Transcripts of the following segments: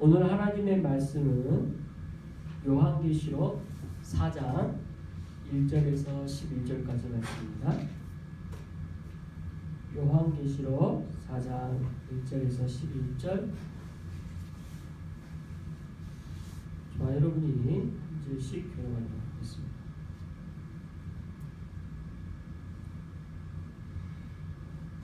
오늘 하나님의 말씀은 요한계시록 4장 1절에서 11절까지 말씀입니다. 요한계시록 4장 1절에서 11절. 저와 여러분이 한 절씩 교독하도록 하겠습니다.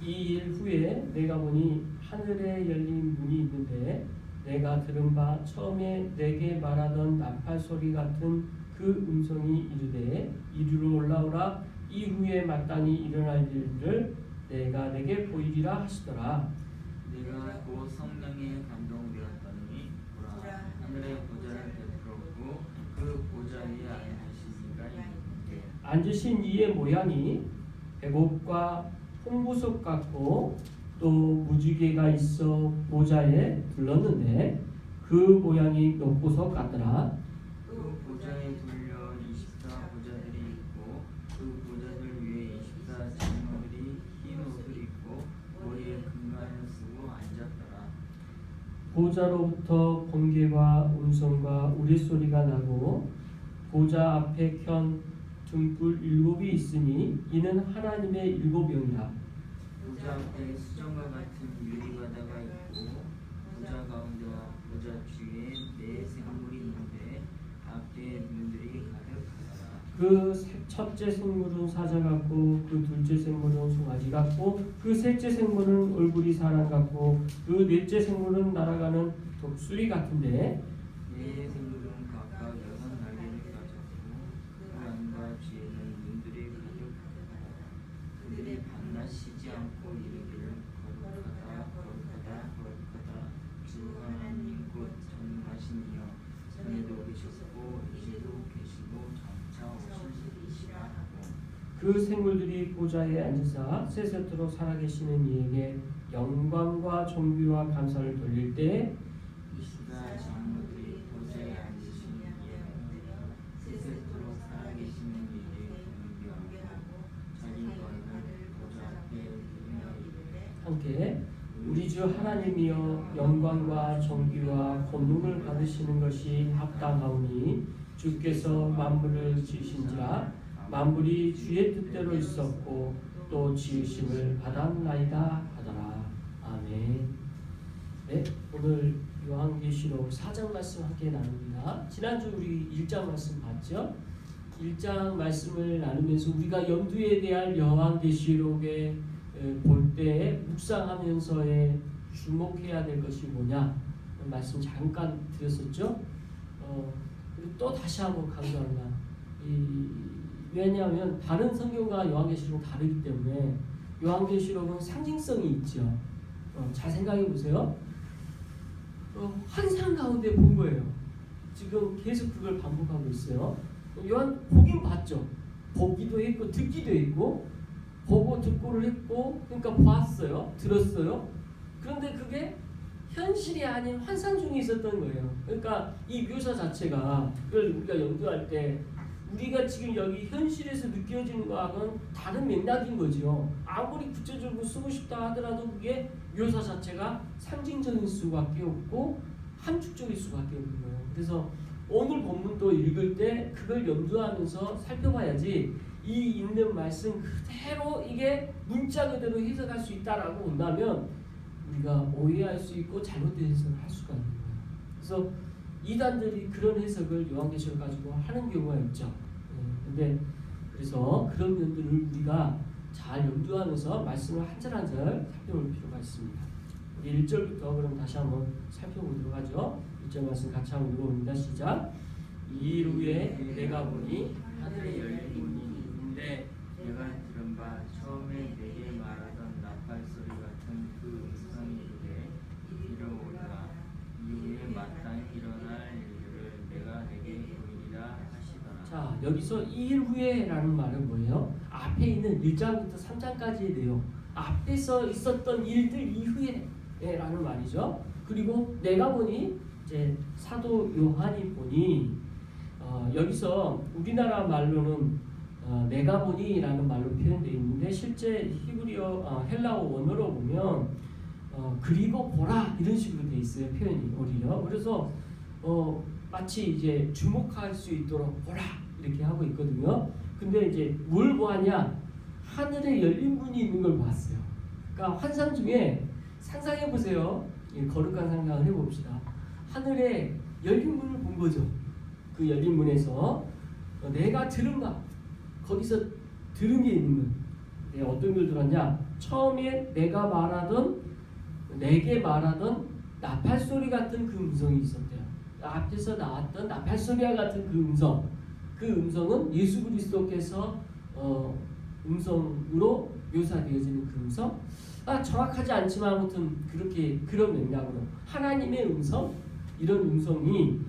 이 일 후에 내가 보니 하늘에 열린 문이 있는데 내가 들은 바 처음에 내게 말하던 나팔 소리 같은 그 음성이 이르되 이리로 올라오라. 이후에 마땅히 일어날 일을 내가 내게 보이리라 하시더라. 내가 곧 성령에 감동되었더니 보라, 하늘의 보좌를 베풀었고 그 보좌 위에 앉으신 이가 있는데 앉으신 이의 모양이 백옥과 홍보석 같고 또 무지개가 있어 보좌에 둘렀는데 그 모양이 녹보석 같더라. 그 보좌에 둘려 24보좌들이 있고 그 보좌들 위에 24장로들이 흰 옷을 입고 머리에 금관을 쓰고 앉았더라. 보좌로부터 번개와 음성과 우레소리가 나고 보좌 앞에 켠 등불 7이 있으니 이는 하나님의 7영이라. 보좌 앞에 수정과 같은 유리바다가 있고 보좌 가운데와 보좌 뒤에 네 생물이 있는데 앞뒤에 눈들이 가득하더라. 그 첫째 생물은 사자 같고 그 둘째 생물은 송아지 같고 그 셋째 생물은 얼굴이 사람 같고 그 넷째 생물은 날아가는 독수리 같은데 네 생물은 각각 6날개를 가졌고 그 안과 뒤에는 눈들이 가득하더라. 그들이 밤낮 쉬지 않고 이르기를 거룩하다 거룩하다 거룩하다 주 하나님 곧 전능하신 이여 전에도 계셨고 이제도 계시고 장차 오실이시라 하고 그 생물들이 보좌에 앉으사 세세토록 살아계시는 이에게 영광과 존귀와 감사를 돌릴 때 24장로들이 보좌에 앉으신 이에 엎드려 세세토록 살아계시는 이에게 경배하고 자기 얼굴을 보좌 앞에 들며 이르되 함께 우리 주 하나님이여 영광과 존귀와 권능을 받으시는 것이 합당하오니 주께서 만물을 지으신지라 만물이 주의 뜻대로 있었고 또 지으심을 받았나이다 하더라. 아멘. 네, 오늘 요한계시록 4장 말씀 함께 나눕니다. 지난주 우리 1장 말씀 봤죠? 1장 말씀을 나누면서 우리가 염두에 대한 요한계시록에 볼 때 묵상하면서의 주목해야 될 것이 뭐냐 말씀 잠깐 드렸었죠. 그리고 또 다시 한번 강조합니다. 왜냐하면 다른 성경과 요한계시록은 다르기 때문에 요한계시록은 상징성이 있죠. 잘 생각해 보세요. 환상 가운데 본 거예요. 지금 계속 그걸 반복하고 있어요. 요한 보긴 봤죠. 보기도 했고 듣기도 했고 보고 듣고를 했고 그러니까 보았어요. 들었어요. 그런데 그게 현실이 아닌 환상 중에 있었던 거예요. 그러니까 이 묘사 자체가 그걸 우리가 연구할 때 우리가 지금 여기 현실에서 느껴지는 거하고는 다른 맥락인 거죠. 아무리 구체적으로 쓰고 싶다 하더라도 그게 묘사 자체가 상징적일 수밖에 없고 함축적일 수밖에 없는 거예요. 그래서 오늘 본문도 읽을 때 그걸 염두하면서 살펴봐야지 이 있는 말씀 그대로 이게 문자 그대로 해석할 수 있다라고 본다면 우리가 오해할 수 있고 잘못된 해석을 할 수가 있는 거예요. 그래서 이단들이 그런 해석을 요한계시록 가지고 하는 경우가 있죠. 근데 그래서 그런 면들을 우리가 잘 염두하면서 말씀을 한 절 한 절 살펴볼 필요가 있습니다. 우리 1절부터 그럼 다시 한번 살펴보도록 하죠. 1절 말씀 같이 한번 읽어봅니다. 시작. 이 일 후에 내가 보니 하늘에 열린 문이 있는데 내가 들은 바 처음에 내게 말하던 나팔 소리 같은 그 음성이 이르되 이리로 오라. 이후에 마땅히 일어날 일들을 내가 내게 보이리라 하시더라. 자, 여기서 2일 후에라는 말은 뭐예요? 앞에 있는 1장부터 3장까지의 내용, 앞에서 있었던 일들 이후에 라는 말이죠. 그리고 내가 보니 이제 사도 요한이 보니 여기서 우리나라 말로는 내가 보니라는 말로 표현되어 있는데 실제 히브리어 헬라어 원어로 보면 그리고 보라 이런 식으로 돼 있어요. 표현이 오히려. 그래서 마치 이제 주목할 수 있도록 보라 이렇게 하고 있거든요. 근데 이제 뭘 보았냐? 하늘에 열린 문이 있는 걸 봤어요. 그러니까 환상 중에 상상해 보세요. 거룩한 상상을 해봅시다. 하늘에 열린 문을 본 거죠. 그 열린 문에서 내가 들은 바, 거기서 들은 게 있는 거예요. 내가 어떤 걸 들었냐? 처음에 내게 말하던 나팔 소리 같은 그 음성이 있었대요. 앞에서 나왔던 나팔 소리와 같은 그 음성. 그 음성은 예수 그리스도께서 음성으로 묘사되어지는 그 음성. 정확하지 않지만 아무튼 그런 맥락으로 하나님의 음성, 이런 음성이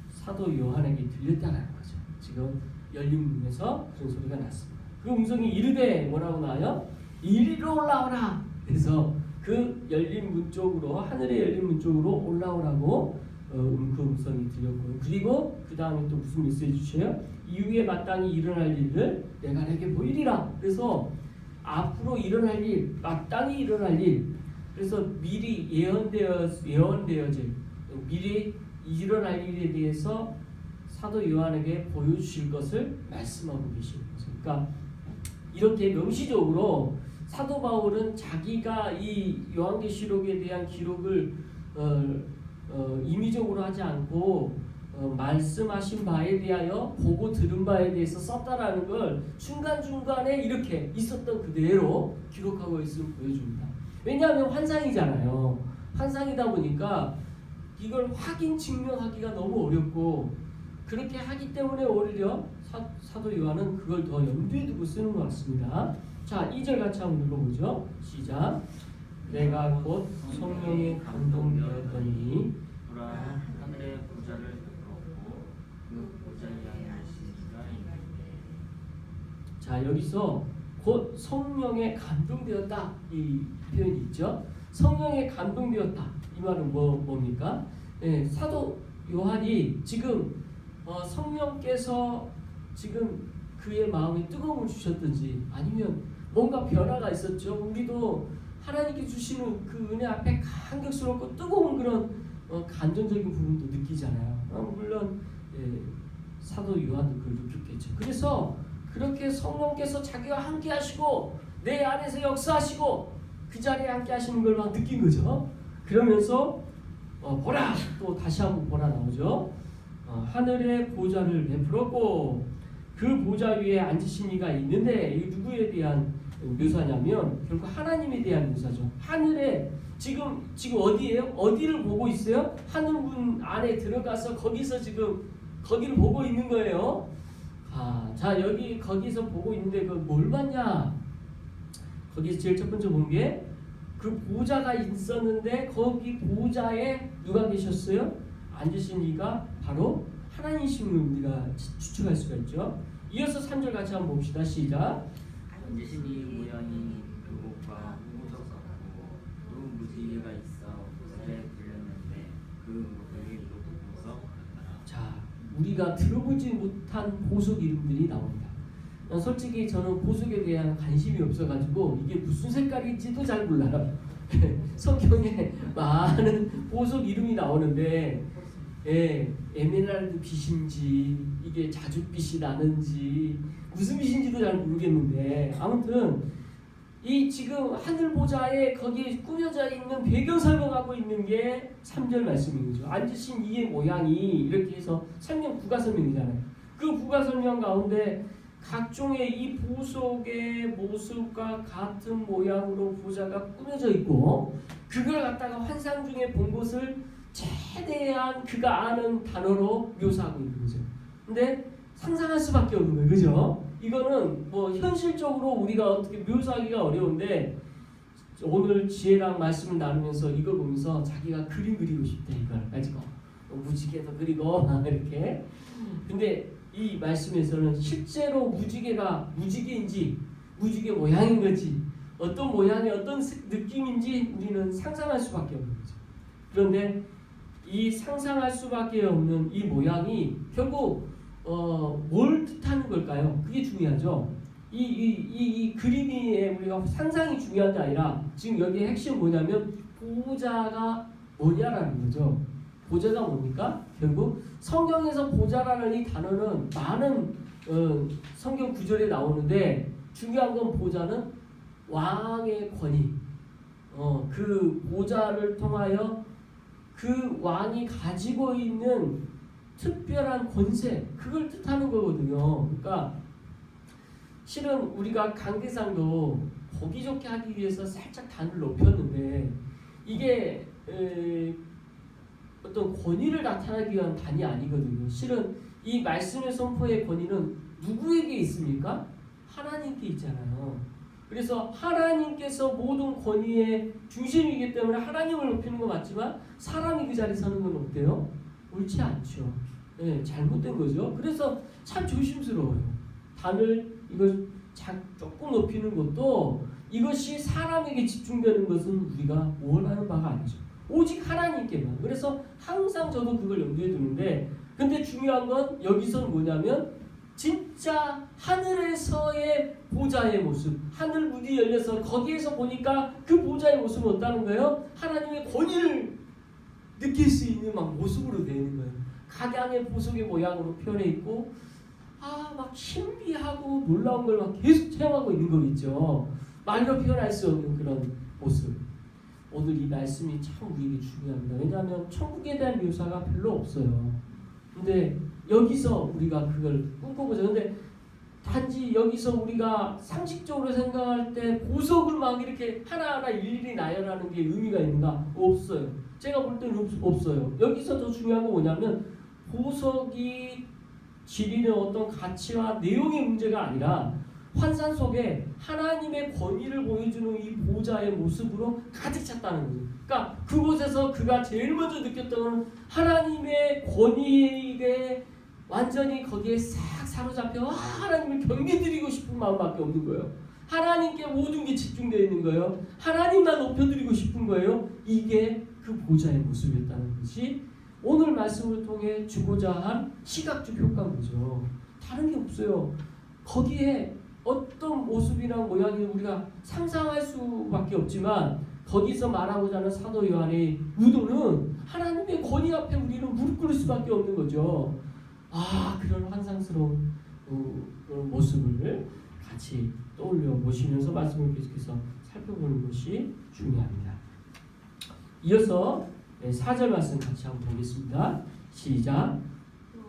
사도 요한에게 들렸다는 거죠. 지금 열린 문에서 그런 소리가 났습니다. 그 음성이 이르되 뭐라고 나와요? 이리로 올라오라. 그래서 그 열린 문 쪽으로, 하늘의 열린 문 쪽으로 올라오라고 그 음성이 들렸고요. 그리고 그 다음에 또 무슨 메시지 주셔요? 이후에 마땅히 일어날 일을 내가 내게 보이리라. 그래서 앞으로 일어날 일, 마땅히 일어날 일, 그래서 미리 예언되어질 미리 일어날 일에 대해서 사도 요한에게 보여주실 것을 말씀하고 계시는 거죠. 그러니까 이렇게 명시적으로 사도 바울은 자기가 이 요한계시록에 대한 기록을 임의적으로 하지 않고 말씀하신 바에 대하여 보고 들은 바에 대해서 썼다라는 걸 중간중간에 이렇게 있었던 그대로 기록하고 있음을 보여줍니다. 왜냐하면 환상이잖아요. 환상이다 보니까 이걸 확인 증명하기가 너무 어렵고, 그렇게 하기 때문에 오히려 사도 요한은 그걸 더 염두에 두고 쓰는 것 같습니다. 자, 2절 같이 한번 읽어보죠. 시작. 내가 곧 성령에 감동되었더니 보라, 하늘의 보좌를 들었고 그 보좌 위에 앉으신 이가 있는데. 자, 여기서 곧 성령에 감동되었다 이 표현이 있죠. 성령에 감동되었다 이 말은 뭡니까? 사도 요한이 지금 성령께서 지금 그의 마음에 뜨거움을 주셨든지 아니면 뭔가 변화가 있었죠. 우리도 하나님께 주시는 그 은혜 앞에 감격스럽고 뜨거운 그런 감정적인 부분도 느끼잖아요. 물론 사도 요한도 그걸 느꼈겠죠. 그래서 그렇게 성령께서 자기가 함께 하시고 내 안에서 역사하시고 그 자리에 함께 하시는 걸 막 느낀 거죠. 그러면서 보라, 또 다시 한번 보라 나오죠. 하늘의 보좌를 베풀었고 그 보좌 위에 앉으신 이가 있는데, 이 누구에 대한 묘사냐면 결국 하나님에 대한 묘사죠. 하늘에 지금 어디예요? 어디를 보고 있어요? 하늘 문 안에 들어가서 거기서 지금 거기를 보고 있는 거예요. 자, 거기서 보고 있는데 그 뭘 봤냐? 거기서 제일 첫 번째 본 게 그 보좌가 있었는데 거기 보좌에 누가 계셨어요? 앉으신 이가 바로 하나님이심을 우리가 추측할 수가 있죠. 이어서 3절 같이 한번 봅시다. 시작. 앉으신 이 모양이 그곳과 호석 같고 또 무지개가 있어 보살에 불렸는데 그 목소리 보석 같더라. 자, 우리가 들어보지 못한 보석 이름들이 나옵니다. 솔직히 저는 보석에 대한 관심이 없어가지고 이게 무슨 색깔인지도 잘 몰라요. 성경에 많은 보석 이름이 나오는데 에메랄드 빛인지 이게 자줏빛이 나는지 무슨 빛인지도 잘 모르겠는데, 아무튼 이 지금 하늘 보좌에 거기에 꾸며져 있는 배경 설명하고 있는 게 3절 말씀인 거죠. 앉으신 이의 모양이 이렇게 해서 설명, 부가 설명이잖아요. 그 부가 설명 가운데 각종의 이 보석의 모습과 같은 모양으로 보좌가 꾸며져 있고, 그걸 갖다가 환상 중에 본 것을 최대한 그가 아는 단어로 묘사하고 있는 거죠. 근데 상상할 수밖에 없는 거예요. 그죠? 이거는 현실적으로 우리가 어떻게 묘사하기가 어려운데, 오늘 지혜랑 말씀을 나누면서 이걸 보면서 자기가 그림 그리고 싶다, 이걸 가지고 무지개도 그리고 이렇게. 근데 이 말씀에서는 실제로 무지개가 무지개인지 무지개 모양인 건지 어떤 모양의 어떤 느낌인지 우리는 상상할 수밖에 없는 거죠. 그런데 이 상상할 수밖에 없는 이 모양이 결국 뭘 뜻하는 걸까요? 그게 중요하죠. 이 그림이 우리가 상상이 중요한 게 아니라 지금 여기에 핵심 뭐냐면 보좌가 뭐냐라는 거죠. 보좌가 뭡니까? 결국 성경에서 보좌라는 이 단어는 많은 성경 구절에 나오는데 중요한 건 보좌는 왕의 권위. 그 보좌를 통하여 그 왕이 가지고 있는 특별한 권세, 그걸 뜻하는 거거든요. 그러니까 실은 우리가 강대상도 보기 좋게 하기 위해서 살짝 단을 높였는데 이게 어떤 권위를 나타내기 위한 단이 아니거든요. 실은 이 말씀의 선포의 권위는 누구에게 있습니까? 하나님께 있잖아요. 그래서 하나님께서 모든 권위의 중심이기 때문에 하나님을 높이는 건 맞지만 사람이 그 자리에 서는 건 어때요? 옳지 않죠. 네, 잘못된 거죠. 그래서 참 조심스러워요. 단을 이걸 조금 높이는 것도 이것이 사람에게 집중되는 것은 우리가 원하는 바가 아니죠. 오직 하나님께만. 그래서 항상 저도 그걸 염두에 두는데 근데 중요한 건 여기서는 뭐냐면 진짜 하늘에서의 보좌의 모습, 하늘 문이 열려서 거기에서 보니까 그 보좌의 모습은 어떠는 거예요? 하나님의 권위를 느낄 수 있는 막 모습으로 되어 있는 거예요. 각양의 보석의 모양으로 표현해 있고 막 신비하고 놀라운 걸 막 계속 체험하고 있는 거 있죠. 말로 표현할 수 없는 그런 모습. 오늘 이 말씀이 참 우리에게 중요합니다. 왜냐하면 천국에 대한 묘사가 별로 없어요. 근데 여기서 우리가 그걸 꿈꿔보자. 근데 단지 여기서 우리가 상식적으로 생각할 때 보석을 막 이렇게 하나하나 일일이 나열하는 게 의미가 있는가? 없어요. 제가 볼 때는 없어요. 여기서 더 중요한 건 뭐냐면 보석이 지니는 어떤 가치와 내용의 문제가 아니라 환상 속에 하나님의 권위를 보여주는 이 보좌의 모습으로 가득 찼다는 거죠. 그러니까 그곳에서 그가 제일 먼저 느꼈던 건 하나님의 권위에 완전히 거기에 싹 사로잡혀 하나님을 경배드리고 싶은 마음밖에 없는 거예요. 하나님께 모든 게 집중되어 있는 거예요. 하나님만 높여드리고 싶은 거예요. 이게 그 보좌의 모습이었다는 것이 오늘 말씀을 통해 주고자 한 시각적 효과인 거죠. 다른 게 없어요. 거기에 어떤 모습이나 모양이 우리가 상상할 수밖에 없지만 거기서 말하고자 하는 사도 요한의 의도는 하나님의 권위 앞에 우리는 무릎 꿇을 수밖에 없는 거죠. 그런 환상스러운 그런 모습을 같이 떠올려 보시면서 말씀을 계속해서 살펴보는 것이 중요합니다. 이어서 4절 말씀 같이 한번 보겠습니다. 시작.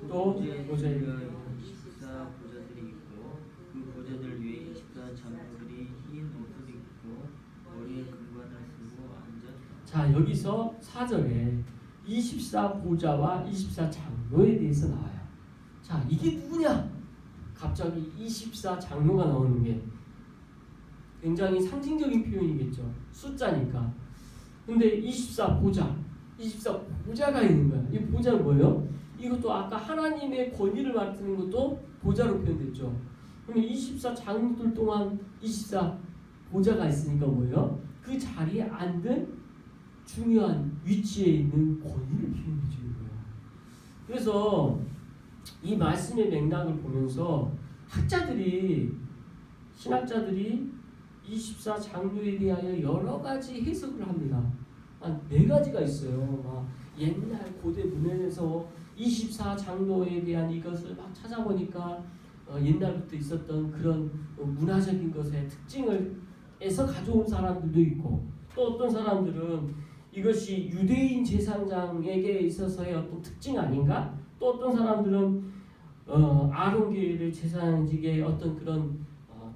또 보좌에 24 보좌들이 있고 그 보좌들 위에 24 장로들이 흰 옷을 입고 머리에 금관을 쓰고 앉았다. 자, 여기서 4절에 24 보좌와 24 장로에 대해서 나와요. 자, 이게 누구냐? 갑자기 24 장로가 나오는 게 굉장히 상징적인 표현이겠죠. 숫자니까. 근데 24 보좌, 24 보좌가 있는 거야. 이 보좌는 뭐예요? 이것도 아까 하나님의 권위를 맡는 것도 보좌로 표현됐죠. 그러면 24 장로들 동안 24 보좌가 있으니까 뭐예요? 그 자리에 앉은 중요한 위치에 있는 권위를 표현해 주는 거예요. 그래서 이 말씀의 맥락을 보면서 신학자들이 24 장로에 대하여 여러 가지 해석을 합니다. 한 4가지가 있어요. 옛날 고대 문헌에서 24 장로에 대한 이것을 막 찾아보니까 옛날부터 있었던 그런 문화적인 것의 특징을 에서 가져온 사람들도 있고 또 어떤 사람들은 이것이 유대인 제사장에게 있어서의 어떤 특징 아닌가? 또 어떤 사람들은 아론계의 제사장직의 어떤 그런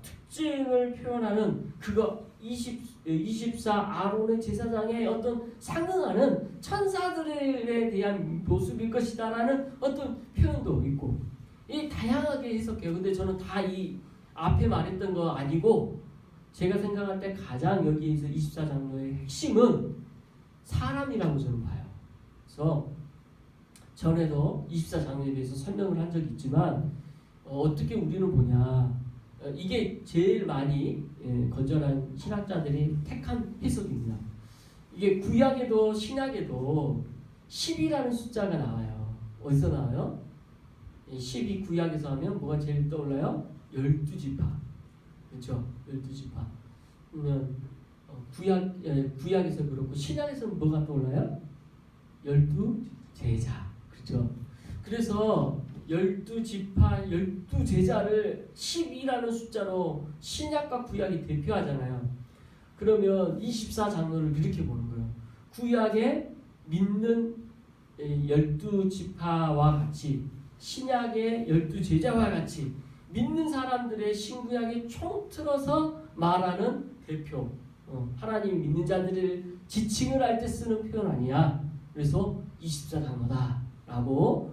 특징을 표현하는 그거 24 아론의 제사장의 어떤 상응하는 천사들에 대한 모습일 것이다라는 어떤 표현도 있고 이 다양하게 해석해요. 근데 저는 다 이 앞에 말했던 거 아니고 제가 생각할 때 가장 여기에서 24 장로의 핵심은 사람이라고 저는 봐요. 그래서 전에도 24 장로에 대해서 설명을 한 적이 있지만 어떻게 우리는 보냐 이게 제일 많이 건전한 신학자들이 택한 해석입니다. 이게 구약에도 신약에도 10이라는 숫자가 나와요. 어디서 나와요? 10이 구약에서 하면 뭐가 제일 떠올라요? 12지파. 그렇죠? 12지파. 그러면 구약에서 그렇고 신약에서는 뭐가 떠올라요? 12제자. 그렇죠? 그래서 12지파, 12제자를 12라는 숫자로 신약과 구약이 대표하잖아요. 그러면 24장로를 이렇게 보는 거예요. 구약에 믿는 12지파와 같이 신약의 12제자와 같이 믿는 사람들의 신구약에 총틀어서 말하는 대표. 하나님 믿는 자들을 지칭을 할 때 쓰는 표현 아니야. 그래서 24장로다라고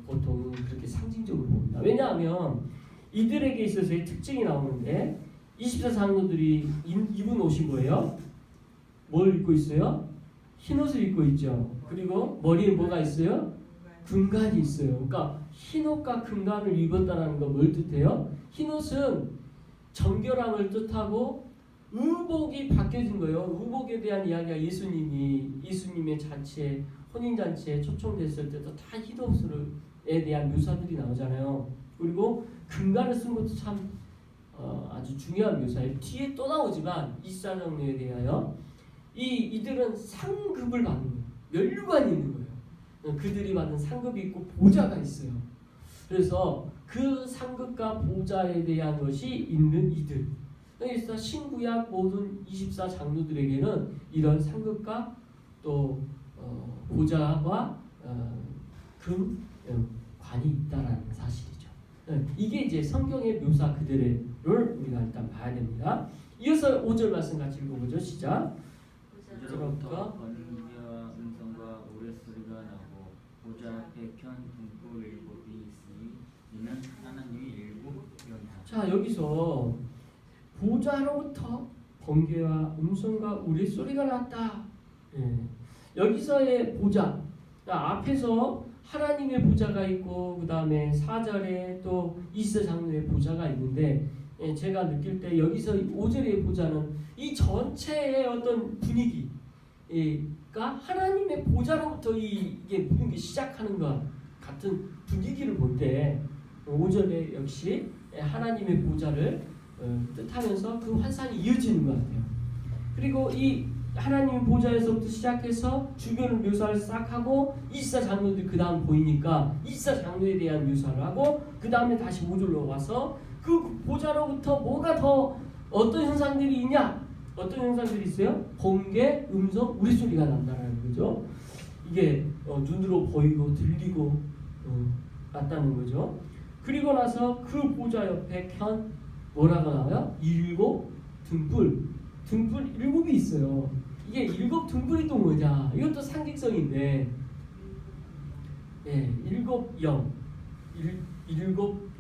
보통 그렇게 상징적으로 봅니다. 왜냐하면 이들에게 있어서의 특징이 나오는데 24장로들이 입은 옷이 뭐예요? 뭘 입고 있어요? 흰 옷을 입고 있죠. 그리고 머리에 뭐가 있어요? 금관이 있어요. 그러니까 흰 옷과 금관을 입었다는 건 뭘 뜻해요? 흰 옷은 정결함을 뜻하고 의복이 바뀌어진 거예요. 의복에 대한 이야기가 예수님의 잔치에 혼인잔치에 초청됐을 때도 다 흰 옷에 대한 묘사들이 나오잖아요. 그리고 금관을 쓴 것도 참 아주 중요한 묘사예요. 뒤에 또 나오지만 이사장로에 대하여 이들은 상급을 받는 거예요. 면류관이 있는 거예요. 그들이 받는 상급이 있고 보좌가 있어요. 그래서 그 상급과 보좌에 대한 것이 있는 이들. 그래서 신구약 모든 24장로들에게는 이런 상급과 또 보좌와 관이 있다라는 사실이죠. 이게 이제 성경의 묘사 그대로를 우리가 일단 봐야 됩니다. 이어서 5절 말씀 같이 읽어보죠. 시작. 부터 번개와 음성과 우레소리가 나고 보좌 앞에 편 등불 일곱이 있으니 이는 하나님의 일곱 영이다. 자, 여기서 보좌로부터 번개와 음성과 우레소리가 났다. 여기서의 보좌, 앞에서 하나님의 보좌가 있고 그 다음에 4절에 또 24장로의 보좌가 있는데 제가 느낄 때 여기서 5절의 보좌는 이 전체의 어떤 분위기가 하나님의 보좌로부터 이게 모든 게 시작하는 것 같은 분위기를 볼 때 5절에 역시 하나님의 보좌를 뜻하면서 그 환상이 이어지는 것 같아요. 그리고 이 하나님의 보좌에서부터 시작해서 주변을 묘사를 싹 하고 24장로들이 그 다음 보이니까 24장로에 대한 묘사를 하고 그 다음에 다시 5절로 와서 그 보좌로부터 뭐가 더 어떤 현상들이 있냐? 어떤 현상들이 있어요? 번개, 음성, 우레소리가 난다는 거죠. 이게 눈으로 보이고 들리고 났다는 거죠. 그리고 나서 그 보좌 옆에 뭐라고 나와요? 7 등불 7이 있어요. 이게 7 등불이 또 뭐냐? 이것도 상징성인데, 7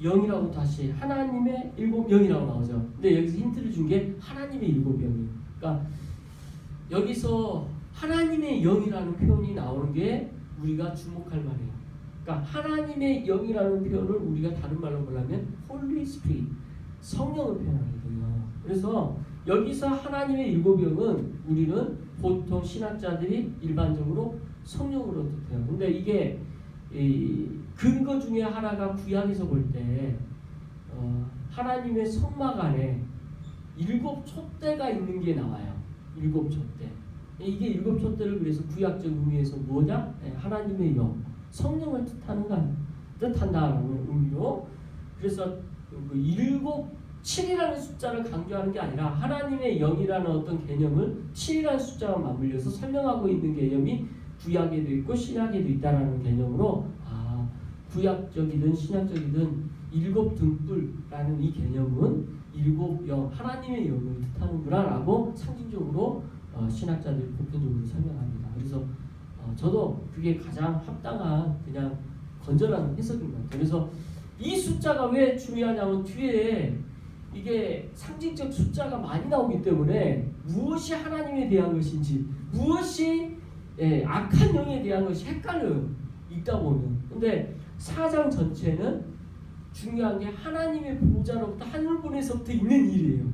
영이라고 다시 하나님의 7 영이라고 나오죠. 근데 여기서 힌트를 준 게 하나님의 7 영이. 그러니까 여기서 하나님의 영이라는 표현이 나오는 게 우리가 주목할 말이에요. 그러니까 하나님의 영이라는 표현을 우리가 다른 말로 보려면 Holy Spirit, 성령을 표현하거든요. 그래서 여기서 하나님의 7 영은 우리는 보통 신학자들이 일반적으로 성령으로 뜻해요. 근데 이게 근거 중에 하나가 구약에서 볼 때 하나님의 성막 안에 7 촛대가 있는 게 나와요. 7 촛대. 이게 7 촛대를 그래서 구약적 의미에서 뭐냐? 하나님의 영, 성령을 뜻한다라는 의미로. 그래서 그 7이라는 숫자를 강조하는 게 아니라 하나님의 영이라는 어떤 개념을 7이라는 숫자와 맞물려서 설명하고 있는 개념이 구약에도 있고 신약에도 있다라는 개념으로 구약적이든 신약적이든 7 등불이라는 이 개념은 7 영, 하나님의 영을 뜻하는구나라고 상징적으로 신학자들이 보편적으로 설명합니다. 그래서 저도 그게 가장 합당한 그냥 건전한 해석인 것 같아요. 그래서 이 숫자가 왜 중요하냐면 뒤에 이게 상징적 숫자가 많이 나오기 때문에 무엇이 하나님에 대한 것인지 무엇이 악한 영에 대한 것이 헷갈려요. 읽다 보면. 근데 4장 전체는 중요한 게 하나님의 보좌로부터 하늘분에서부터 있는 일이에요.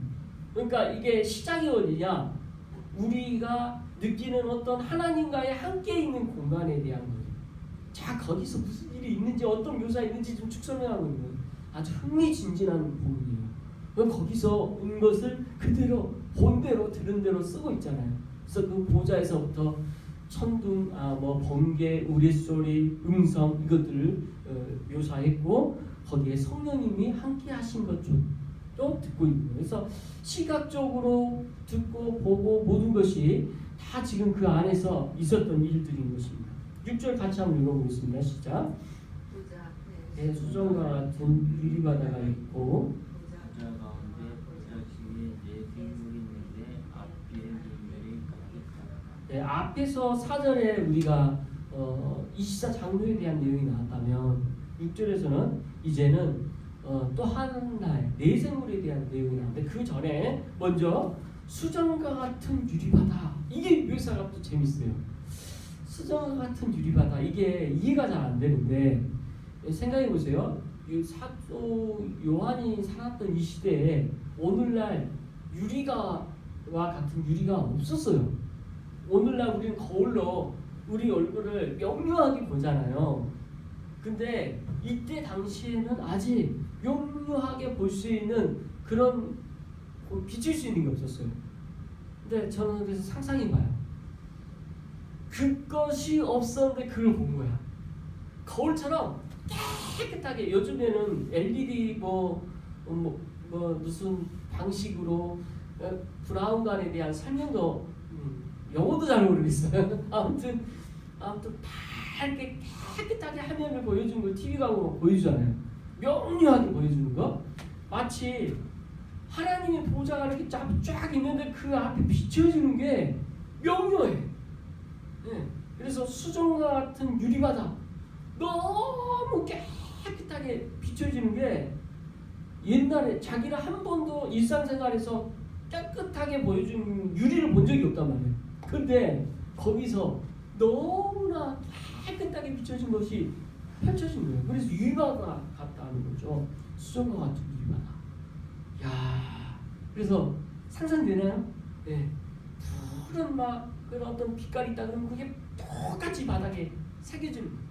그러니까 이게 시작이 어디냐? 우리가 느끼는 어떤 하나님과의 함께 있는 공간에 대한 거예요. 자, 거기서 무슨 일이 있는지 어떤 묘사가 있는지 좀 축 설명하고 있는 아주 흥미진진한 부분이에요. 거기서 온 것을 그대로 본대로 들은 대로 쓰고 있잖아요. 그래서 그 보좌에서부터 천둥, 번개, 우레소리, 음성 이것들을 묘사했고 거기에 성령님이 함께 하신 것도 듣고 있고 그래서 시각적으로 듣고 보고 모든 것이 다 지금 그 안에서 있었던 일들인 것입니다. 6절 같이 한번 읽어보겠습니다. 시작. 네, 수정과 같은 유리바다가 있고 보좌 가운데 보좌 위에 네 생물이 있는데 앞뒤에 눈물이 가득하다. 네, 앞에서 4절에 우리가 24장로에 대한 내용이 나왔다면 6절에서는 이제는 또 하나의 네 생물에 대한 내용이 나오는데 그 전에 먼저 수정과 같은 유리바다 이게 묘사가 또 재밌어요. 수정과 같은 유리바다 이게 이해가 잘 안 되는데 생각해 보세요. 사도 요한이 살았던 이 시대에 오늘날 유리가와 같은 유리가 없었어요. 오늘날 우리는 거울로 우리 얼굴을 명료하게 보잖아요. 근데 이때 당시에는 아직 명료하게 볼 수 있는 그런 비칠 수 있는 게 없었어요. 근데 저는 그래서 상상해봐요. 그것이 없었는데 그걸 본 거야. 거울처럼 깨끗하게 요즘에는 LED 무슨 방식으로 브라운관에 대한 설명도 영어도 잘 모르겠어요. 아무튼 밝게 깨끗하게 화면을 보여주는 걸 TV 광고 보여주잖아요. 명료하게 보여주는 거. 마치 하나님의 보좌가 이렇게 쫙 있는데 그 앞에 비춰지는 게 명료해. 네. 그래서 수정과 같은 유리바다 너무 깨끗하게 비춰지는 게 옛날에 자기는 한 번도 일상생활에서 깨끗하게 보여준 유리를 본 적이 없단 말이에요. 근데 거기서 너무나 깨끗하게 비춰진 것이 펼쳐진 거예요. 그래서 유리바다 같다는 거죠. 수정과 같은 유리바다. 야, 그래서 상상되나요? 네. 푸른 그런 어떤 빛깔이 있다 그러면 그게 똑같이 바닥에 새겨지는 거예요.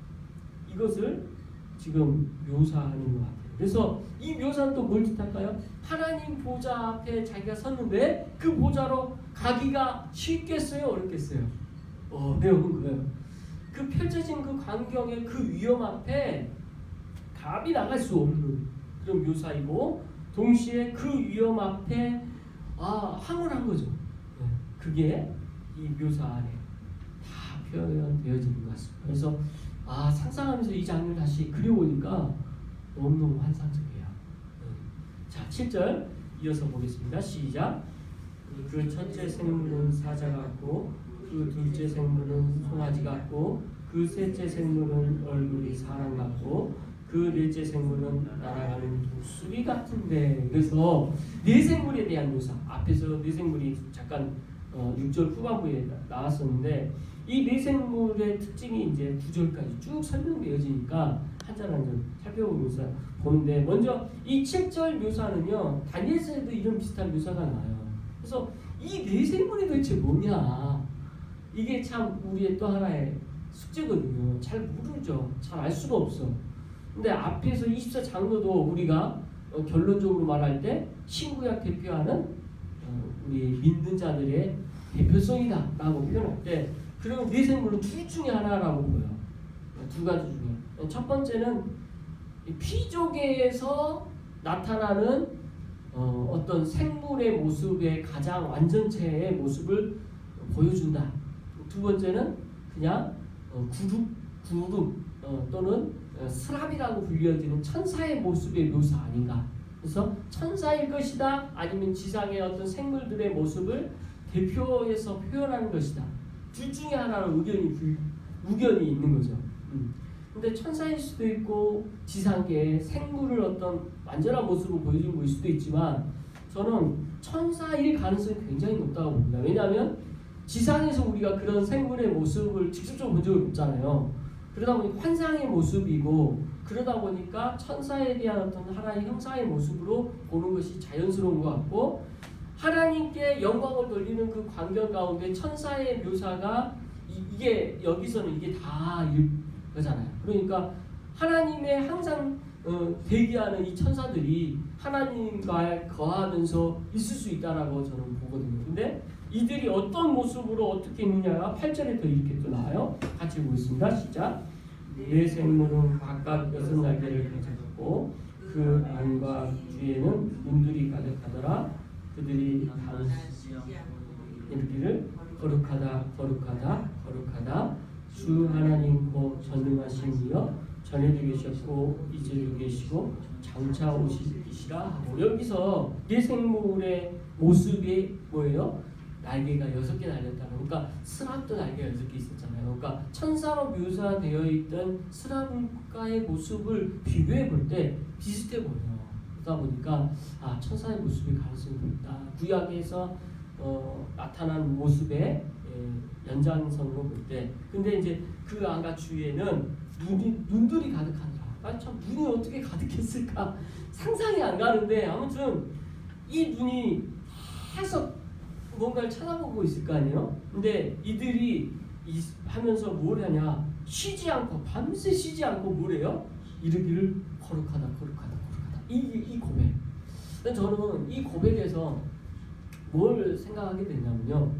이것을 지금 묘사하는 것 같아요. 그래서 이 묘사는 또 뭘 뜻할까요? 하나님 보좌 앞에 자기가 섰는데 그 보좌로 가기가 쉽겠어요? 어렵겠어요? 어려운 거예요. 그 펼쳐진 그 광경의 그 위험 앞에 감히 나갈 수 없는 그런 묘사이고 동시에 그 위험 앞에 항원한 거죠. 그게 이 묘사 안에 다 표현되어지는 것 같습니다. 그래서 상상하면서 이 장면을 다시 그려보니까 너무너무 환상적이에요. 자, 7절 이어서 보겠습니다. 시작. 그 첫째 생물은 사자 같고 그 둘째 생물은 송아지 같고 그 셋째 생물은 얼굴이 사람 같고 그 넷째 생물은 날아가는 독수리 같은데. 그래서 네 생물에 대한 묘사 앞에서 네 생물이 잠깐 6절 후반부에 나왔었는데 이 네 생물의 특징이 이제 9절까지 쭉 설명되어지니까 한 절 한 절 살펴보면서 보는데 먼저 이 7절 묘사는요 다니엘서에도 이런 비슷한 묘사가 나와요. 그래서 이 네 생물이 도대체 뭐냐 이게 참 우리의 또 하나의 숙제거든요. 잘 모르죠. 잘 알 수가 없어. 근데 앞에서 24장로도 우리가 결론적으로 말할 때 신구약 대표하는 우리 믿는 자들의 대표성이다 라고 표현할 때 그러면 네 생물은 둘 중에 하나라고 보여요. 두 가지 중에 첫 번째는 피조계에서 나타나는 어떤 생물의 모습의 가장 완전체의 모습을 보여준다. 두 번째는 그냥 구름 또는 스랍이라고 불려지는 천사의 모습의 묘사 아닌가. 그래서 천사일 것이다 아니면 지상의 어떤 생물들의 모습을 대표해서 표현하는 것이다. 둘 중에 하나는 의견이 있는 거죠. 근데 천사일 수도 있고 지상계의 생물을 어떤 완전한 모습을 보여주는 것일 수도 있지만 저는 천사일 가능성이 굉장히 높다고 봅니다. 왜냐하면 지상에서 우리가 그런 생물의 모습을 직접적으로 본 적이 없잖아요. 그러다 보니 환상의 모습이고 그러다 보니까 천사에 대한 어떤 하나의 형상의 모습으로 보는 것이 자연스러운 것 같고 하나님께 영광을 돌리는 그 광경 가운데 천사의 묘사가 이게 여기서는 이게 다 거잖아요. 그러니까 하나님의 항상 대기하는 이 천사들이 하나님과 거하면서 있을 수 있다라고 저는 보거든요. 근데 이들이 어떤 모습으로 어떻게 있느냐가 8절에 더 이렇게 또 나와요. 같이 보겠습니다. 시작. 네 생물은 각각 6날개를 가졌고 그 안과 뒤에는 문들이 가득하더라. 그들이 이르기를 거룩하다 거룩하다 거룩하다 주 하나님 곧 전능하신 이여 전에도 계셨고 이제도 계시고 장차 오시리라 하고, 여기서 네 생물의 모습이 뭐예요? 날개가 6개 달렸다는, 그러니까 스랍도 날개가 6개 있었잖아요. 그러니까 천사로 묘사되어 있던 스랍과의 모습을 비교해 볼 때 비슷해 보여요. 그러다 보니까 천사의 모습이 가능성이 있다. 구약에서 나타난 모습의 연장선으로 볼 때, 근데 이제 그 안과 주위에는 눈들이 가득하더라. 참 눈이 어떻게 가득했을까 상상이 안 가는데, 아무튼 이 눈이 계속 뭔가를 쳐다보고 있을 거 아니에요. 근데 이들이 하면서 뭘 하냐, 쉬지 않고 밤새 쉬지 않고 뭘 해요? 이르기를 거룩하다 거룩하다 거룩하다. 이 고백. 저는 이 고백에서 뭘 생각하게 되냐면요,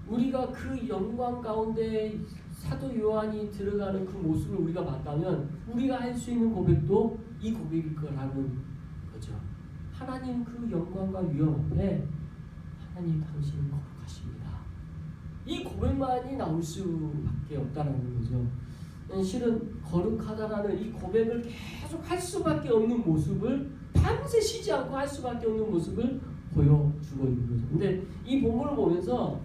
우리가 그 영광 가운데 사도 요한이 들어가는 그 모습을 우리가 봤다면 우리가 할 수 있는 고백도 이 고백일 거라는 거죠. 하나님 그 영광과 위엄 앞에 하나님 당신은 거룩하십니다. 이 고백만이 나올 수밖에 없다는 거죠. 실은 거룩하다라는 이 고백을 계속 할 수밖에 없는 모습을, 밤새 쉬지 않고 할 수밖에 없는 모습을 보여주고 있는 거죠. 근데 이 본문을 보면서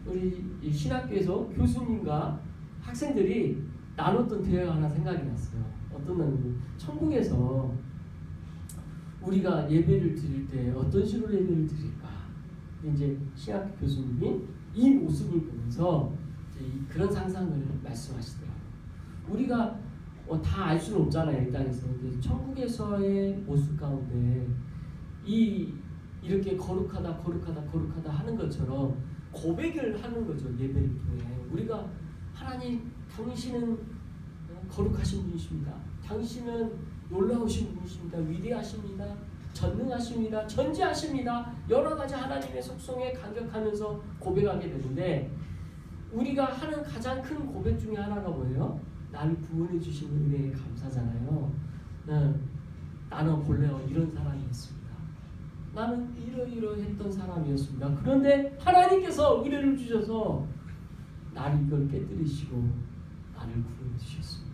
우리 신학교에서 교수님과 학생들이 나눴던 대화가 하나 생각이 났어요. 어떤 날은 천국에서 우리가 예배를 드릴 때 어떤 식으로 예배를 드릴까? 이제 신학교 교수님이 이 모습을 보면서 이제 그런 상상을 말씀하시더라고요. 우리가 다 알 수는 없잖아요, 이 땅에서. 근데 천국에서의 모습 가운데 이렇게 거룩하다 거룩하다 거룩하다 하는 것처럼 고백을 하는 거죠. 예배를 통해 우리가 하나님 당신은 거룩하신 분이십니다. 당신은 놀라우신 분이십니다. 위대하십니다. 전능하십니다. 전지하십니다. 여러 가지 하나님의 속성에 감격하면서 고백하게 되는데, 우리가 하는 가장 큰 고백 중에 하나가 뭐예요? 나를 구원해 주신 은혜에 감사잖아요. 나는 본래 이런 사람이었습니다. 나는 이러이러했던 사람이었습니다. 그런데 하나님께서 은혜를 주셔서 나를 이걸 깨뜨리시고 나를 구원해 주셨습니다.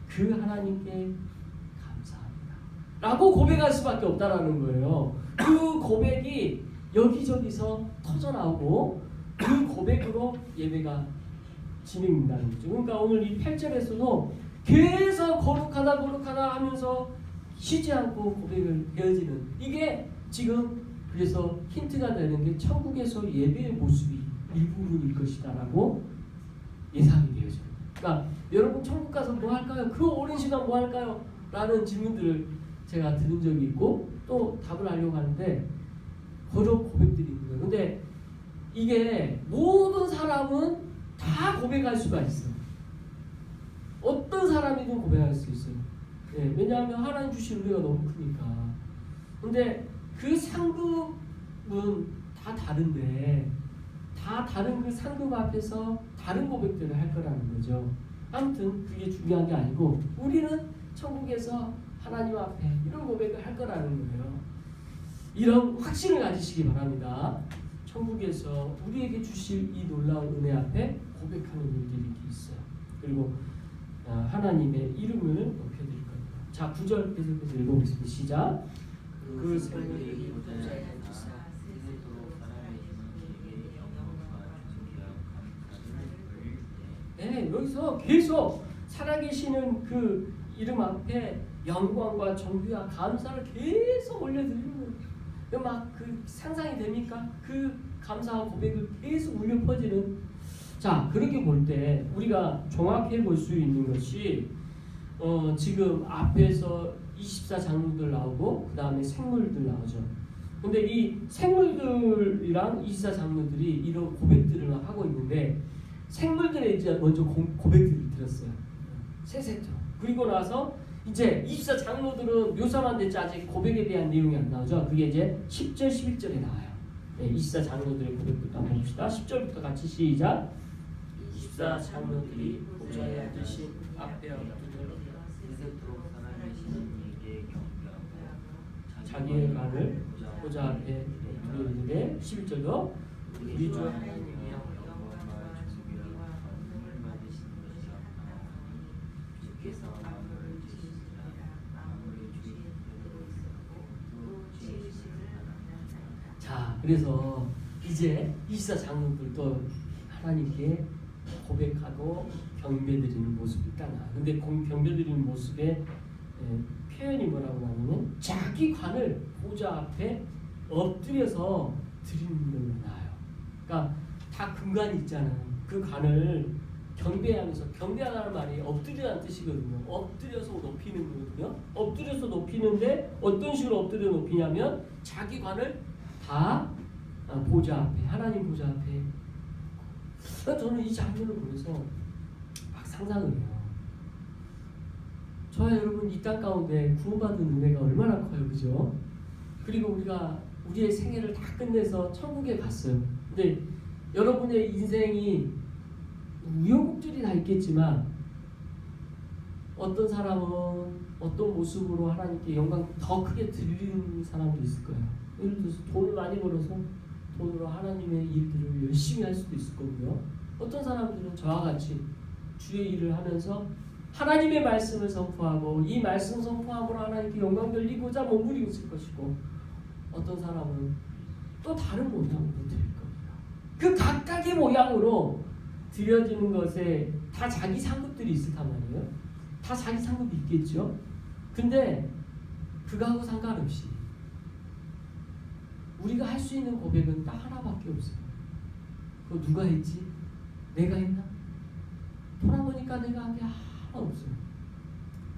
그 하나님께 감사합니다 라고 고백할 수밖에 없다라는 거예요. 그 고백이 여기저기서 터져나오고 그 고백으로 예배가 진행된다는 거죠. 그러니까 오늘 이 8절에서도 계속 거룩하다 거룩하다 하면서 쉬지 않고 고백을 이어지는, 이게 지금 그래서 힌트가 되는 게 천국에서 예배의 모습이 일부분일 것이다라고 예상이 되어져요. 그러니까 여러분 천국 가서 뭐 할까요? 그 오랜 시간 뭐 할까요? 라는 질문들을 제가 들은 적이 있고 또 답을 하려고 하는데 그런 고백들이 있는 거예요. 근데 이게 모든 사람은 다 고백할 수가 있어요. 어떤 사람이든 고백할 수 있어요. 왜냐하면 하나님 주신 은혜가 너무 크니까. 근데 그 상급은 다 다른데 다 다른 그 상급 앞에서 다른 고백들을 할 거라는 거죠. 아무튼 그게 중요한 게 아니고 우리는 천국에서 하나님 앞에 이런 고백을 할 거라는 거예요. 이런 확신을 가지시기 바랍니다. 천국에서 우리에게 주실 이 놀라운 은혜 앞에 고백하는 일들이 이렇게 있어요. 그리고 하나님의 이름을 높여드릴 겁니다. 자, 9절 계속해서 읽어보겠습니다. 시작. 그 생명이 여기서 계속 살아계시는 그 이름 앞에 영광과 존귀와 감사를 계속 올려드리는 거예요. 막 그 상상이 됩니까? 그 감사와 고백을 계속 울려 퍼지는. 자, 그렇게 볼 때 우리가 종합해 볼 수 있는 것이 지금 앞에서 24장로들 나오고 그 다음에 생물들 나오죠. 근데 이 생물들이랑 24장로들이 이런 고백들을 하고 있는데, 생물들에 이제 먼저 고백들을 들었어요. 세 세트. 그리고 나서 이제 24장로들은 묘사만 됐지 아직 고백에 대한 내용이 안 나오죠. 그게 이제 10절 11절에 나와요. 네, 24장로들의 고백부터 한번 봅시다. 10절부터 같이 시작. 24장로들이 보좌에 앉으신 앞에 엎드려 세세토록 살아계시는 이에게 경배하고 자기의 간을 보좌 앞에 드리는데 11절도 우리 주 하나님이여 영광과 존귀와 권능을 받으신 것이 없나오니 주께서 만물을 지으시니라 만물이 주의 뜻대로 있었고 또 지으심을 하나님. 자, 그래서 이제 24장로들도 하나님께 고백하고 경배드리는 모습이 딱 나와. 근데 경배드리는 모습의 표현이 뭐라고 하냐면 자기 관을 보좌 앞에 엎드려서 드리는 걸로 나와요. 그러니까 다 금관이 있잖아요. 그 관을 경배하면서, 경배하다는 말이 엎드리라는 뜻이거든요. 엎드려서 높이는 거거든요. 엎드려서 높이는데 어떤 식으로 엎드려 높이냐면 자기 관을 다 보좌 앞에, 하나님 보좌 앞에. 저는 이 장면을 보면서 막 상상을 해요. 저와 여러분 이 땅 가운데 구원받은 은혜가 얼마나 커요, 그죠? 그리고 우리가 우리의 생애를 다 끝내서 천국에 갔어요. 근데 여러분의 인생이 우여곡절이 다 있겠지만 어떤 사람은 어떤 모습으로 하나님께 영광 더 크게 드리는 사람도 있을 거예요. 예를 들어서 돈을 많이 벌어서 돈으로 하나님의 일들을 열심히 할 수도 있을 거고요. 어떤 사람들은 저와 같이 주의 일을 하면서 하나님의 말씀을 선포하고 이 말씀 선포함으로 하나님께 영광 돌리고자 머무르고 있을 것이고, 어떤 사람은 또 다른 모양으로 드릴 겁니다. 그 각각의 모양으로 드려지는 것에 다 자기 상급들이 있을단 말이에요. 다 자기 상급이 있겠죠. 근데 그거하고 상관없이 우리가 할 수 있는 고백은 딱 하나밖에 없어요. 그거 누가 했지? 내가 했나? 돌아보니까 내가 한 게 하나 없어요.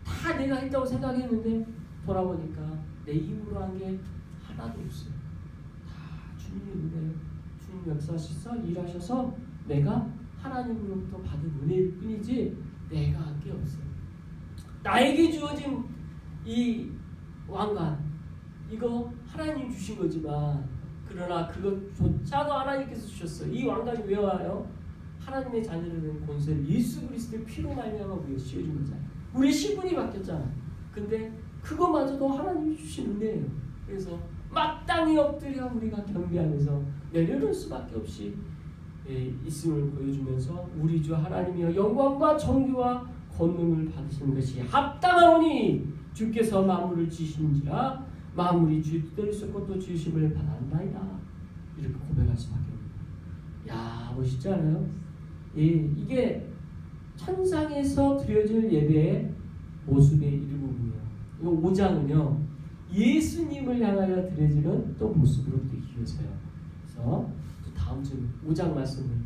다 내가 했다고 생각했는데 돌아보니까 내 힘으로 한 게 하나도 없어요. 다 주님의 은혜예요. 주님 역사하셔서 일하셔서 내가 하나님으로부터 받은 은혜일 뿐이지 내가 한 게 없어요. 나에게 주어진 이 왕관, 이거 하나님 주신 거지만, 그러나 그것조차도 하나님께서 주셨어요. 이 왕관이 왜 와요? 하나님의 자녀를 된 권세를 예수 그리스도의 피로 말미암아 우리가 씌워준 거잖아요. 우리의 신분이 바뀌었잖아. 근데 그거마저도 하나님이 주신 은혜예요. 그래서 마땅히 엎드려 우리가 경배하면서 내려놓을 수밖에 없이 있음을 보여주면서 우리 주 하나님이여 영광과 존귀와 권능을 받으시는 것이 합당하오니 주께서 만물을 지으신지라 만물이 주 뜻대로 있었고 또 지으심을 받았나이다. 이렇게 고백할 수밖에 없습니다. 야, 멋있지 않아요? 예, 이게 천상에서 드려질 예배의 모습의 일부분이에요. 이거 5장은요 예수님을 향하여 드려지는 또 모습으로 또 이어져요. 그래서 또 다음 주 5장 말씀을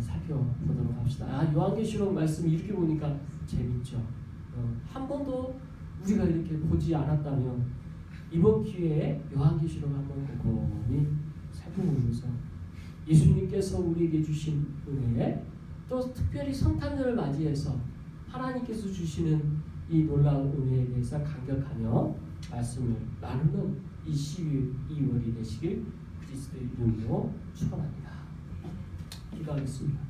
살펴보도록 합시다. 요한계시록 말씀 이렇게 보니까 재밌죠. 한 번도 우리가 이렇게 보지 않았다면 이번 기회에 요한계시록 한번 곰곰이 살펴보면서 예수님께서 우리에게 주신 은혜, 또 특별히 성탄절을 맞이해서 하나님께서 주시는 이 놀라운 은혜에 대해서 감격하며 말씀을 나누는 이 12월이 되시길 그리스도의 이름으로 축원합니다. 기도하겠습니다.